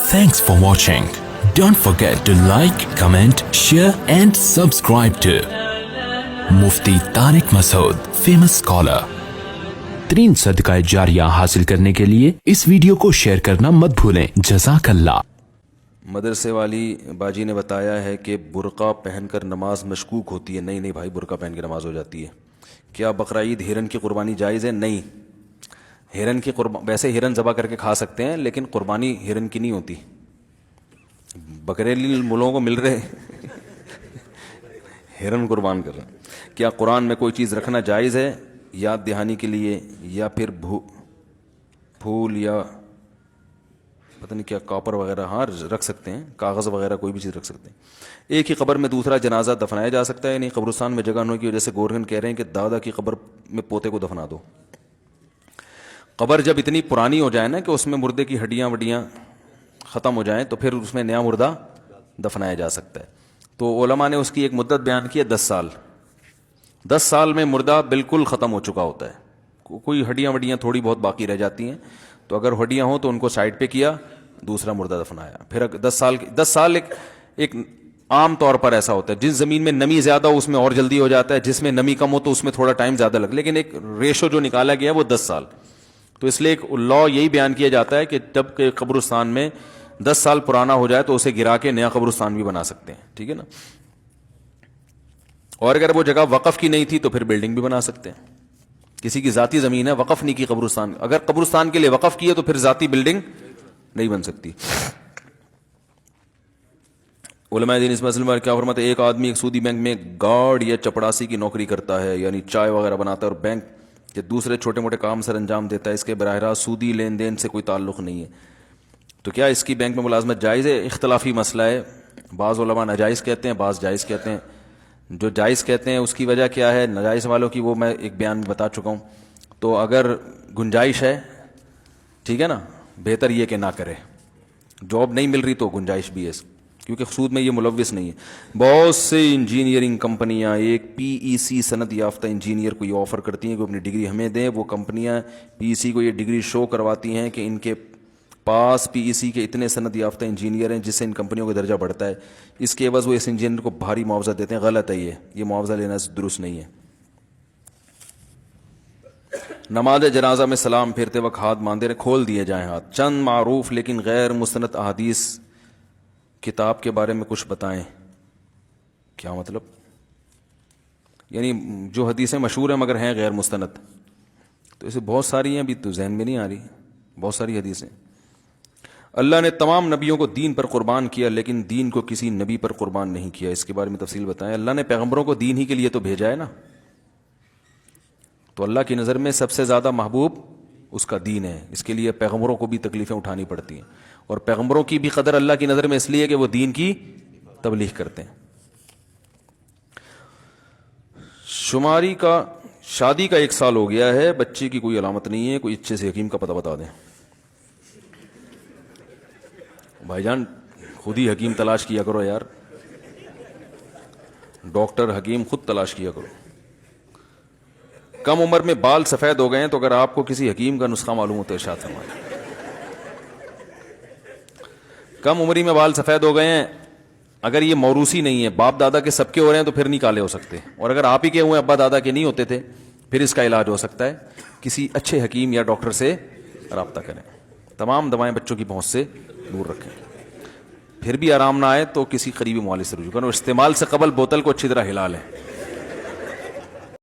Thanks for watching. Don't forget to like, comment, share and subscribe to Mufti Tariq Masood, famous scholar. 3 सदका जारिया हासिल करने के लिए इस वीडियो को शेयर करना मत भूलें। जज़ाकल्लाह। मदरसे वाली बाजी ने बताया है कि बुर्का पहनकर नमाज मशकूक होती है। नहीं भाई, बुर्का पहन के नमाज हो जाती है। क्या बकरा ईद हिरन की कुर्बानी जायज़ है? नहीं, हिरन की वैसे हिरन ज़बा करके खा सकते हैं, लेकिन कुर्बानी हिरन की नहीं होती। बकरेली मुल्लों को मिल रहे हिरन कुर्बान कर रहे हैं। क्या कुरान में कोई चीज़ रखना जायज़ है याद दहानी के लिए, या फिर फूल या पता नहीं क्या कॉपर वगैरह? हाँ, रख सकते हैं, कागज़ वगैरह कोई भी चीज़ रख सकते हैं। एक ही कब्र में दूसरा जनाजा दफनाया जा सकता है? नहीं, कब्रिस्तान में जगह न होने की वजह से गोरखन कह रहे हैं कि दादा की कब्र में पोते को दफना दो। कब्र जब इतनी पुरानी हो जाए ना कि उसमें मुर्दे की हड्डियाँ वड्डियाँ ख़त्म हो जाएं, तो फिर उसमें नया मुर्दा दफनाया जा सकता है। तो उलमा ने उसकी एक मुद्दत बयान की है 10 साल। 10 साल में मुर्दा बिल्कुल ख़त्म हो चुका होता है, कोई हड्डियाँ वड्डियाँ थोड़ी बहुत बाकी रह जाती हैं, तो अगर हड्डियाँ हों तो उनको साइड पे किया, दूसरा मुर्दा दफनाया। फिर 10 साल एक आम तौर पर ऐसा होता है। जिस ज़मीन में नमी ज़्यादा हो उसमें और जल्दी हो जाता है, जिसमें नमी कम हो तो उसमें थोड़ा टाइम ज़्यादा लगे, लेकिन एक रेशो जो निकाला गया है वो 10 साल। तो इसलिए एक लॉ यही बयान किया जाता है कि जब के कब्रिस्तान में 10 साल पुराना हो जाए तो उसे गिरा के नया कब्रिस्तान भी बना सकते हैं, ठीक है ना। और अगर वो जगह वक़फ़ की नहीं थी तो फिर बिल्डिंग भी बना सकते हैं। किसी की ज़ाती ज़मीन है, वक़फ़ नहीं की कब्रिस्तान, अगर कब्रिस्तान के लिए वक़फ़ की है तो फिर ज़ाती बिल्डिंग नहीं बन सकती। उलमा दीन इस मसले पर क्या फरमाते हैं? एक आदमी एक सूदी बैंक में गार्ड या चपड़ासी की नौकरी करता है, यानी चाय वगैरह बनाता है और बैंक के दूसरे छोटे मोटे काम सर अंजाम देता है। इसके बराह रास्त सूदी लेन देन से कोई ताल्लुक़ नहीं है, तो क्या इसकी बैंक में मुलाजमत जायज़ है? इख्तलाफी मसला है। बाज़ उलमा नाजायज़ कहते हैं, बाज़ जायज़ कहते हैं। जो जायज़ कहते हैं उसकी वजह क्या है, नाजायज़ वालों की वो मैं एक बयान में बता चुका हूँ। तो अगर गुंजाइश है, ठीक है ना, बेहतर ये कि ना करे। जॉब नहीं मिल रही तो गुंजाइश भी है, क्योंकि सूद में ये मुलव्विस नहीं है। बहुत से इंजीनियरिंग कंपनियां एक पीईसी सनद याफ्ता इंजीनियर को ये ऑफ़र करती हैं कि अपनी डिग्री हमें दें। वो कंपनियां पीईसी को ये डिग्री शो करवाती हैं कि इनके पास पीईसी के इतने सनद याफ्ता इंजीनियर हैं, जिससे इन कंपनियों का दर्जा बढ़ता है। इसके एवज़ वो इस इंजीनियर को भारी मुआवजा देते हैं। गलत है ये मुआवजा लेना दुरुस्त नहीं है। नमाज जनाजा में सलाम फेरते वक्त हाथ बांधे रहे, खोल दिए जाएं हाथ। चंद मारूफ लेकिन गैर मुस्तनद अहादीस किताब के बारे में कुछ बताएं। क्या मतलब? यानी जो हदीसें मशहूर हैं मगर हैं गैर मुस्तनद, तो ऐसे बहुत सारी हैं, अभी तो जहन में नहीं आ रही। बहुत सारी हदीसें। अल्लाह ने तमाम नबियों को दीन पर कुर्बान किया, लेकिन दीन को किसी नबी पर कुर्बान नहीं किया। इसके बारे में तफसील बताएं। अल्लाह ने पैगम्बरों को दीन ही के लिए तो भेजा है ना, तो अल्लाह की नज़र में सबसे ज़्यादा महबूब उसका दीन है। इसके लिए पैगम्बरों को भी तकलीफ़ें उठानी पड़ती हैं, और पैगम्बरों की भी कदर अल्लाह की नज़र में इसलिए कि वो दीन की तबलीग करते हैं। शुमारी का शादी का 1 साल हो गया है, बच्चे की कोई अलामत नहीं है, कोई अच्छे से हकीम का पता बता दें। भाईजान खुद ही हकीम तलाश किया करो यार, डॉक्टर हकीम खुद तलाश किया करो। कम उम्र में बाल सफ़ेद हो गए हैं, तो अगर आपको किसी हकीम का नुस्खा मालूम हो तो इरशाद फरमाइए। कम उम्री में बाल सफ़ेद हो गए हैं, अगर ये मौरूसी नहीं है, बाप दादा के सबके हो रहे हैं, तो फिर नहीं काले हो सकते। और अगर आप ही के हुए, अब्बा दादा के नहीं होते थे, फिर इसका इलाज हो सकता है। किसी अच्छे हकीम या डॉक्टर से रब्ता करें। तमाम दवाएं बच्चों की पहुंच से दूर रखें। फिर भी आराम ना आए तो किसी करीबी मुआलिज से रुजू करें। इस्तेमाल से कबल बोतल को अच्छी तरह हिला लें।